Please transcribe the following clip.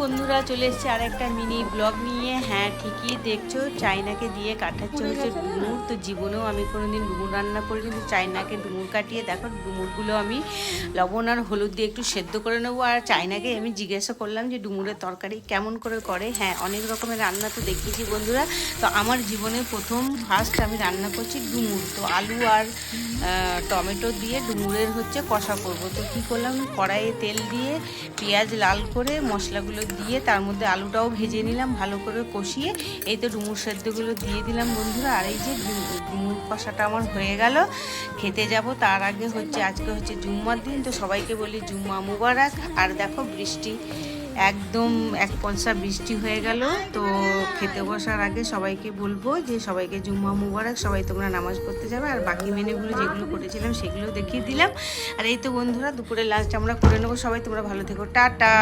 বন্ধুরা, চলে এসেছে আর একটা মিনি ব্লগ নিয়ে। হ্যাঁ, ঠিকই দেখছো, চাইনাকে দিয়ে কাটাচ্ছে হচ্ছে ডুমুর। তো জীবনেও আমি কোনোদিন ডুমুর রান্না করি, কিন্তু চাইনাকে ডুমুর কাটিয়ে দেখো, ডুমুরগুলো আমি লবণ আর হলুদ দিয়ে একটু সেদ্ধ করে নেবো। আর চাইনাকে আমি জিজ্ঞাসা করলাম যে ডুমুরের তরকারি কেমন করে করে। হ্যাঁ, অনেক রকমের রান্না তো দেখিয়েছি বন্ধুরা। তো আমার জীবনে প্রথম ফার্স্ট আমি রান্না করছি ডুমুর। তো আলু আর টমেটো দিয়ে ডুমুরের হচ্ছে কষা করব। তো কী করলাম, কড়াইয়ে তেল দিয়ে পেঁয়াজ লাল করে মশলাগুলো দিয়ে তার মধ্যে আলুটাও ভেজে নিলাম, ভালো করে কষিয়ে এই তো ডুমুর সেদ্ধগুলো দিয়ে দিলাম বন্ধুরা। আর এই যে ডুমুর কষাটা আমার হয়ে গেল, খেতে যাব। তার আগে হচ্ছে আজকে হচ্ছে জুম্মার দিন, তো সবাইকে বলি জুম্মা মুবারক। আর দেখো বৃষ্টি, একদম এক পয়সা বৃষ্টি হয়ে গেল। তো খেতে বসার আগে সবাইকে বলবো যে সবাইকে জুম্মা মুবারক, সবাই তোমরা নামাজ পড়তে যাবে। আর বাকি মেনুগুলো যেগুলো করেছিলাম সেগুলো দেখিয়ে দিলাম। আর এই তো বন্ধুরা, দুপুরে লাঞ্চ আমরা করে নেবো। সবাই তোমরা ভালো থেকো, টাটা।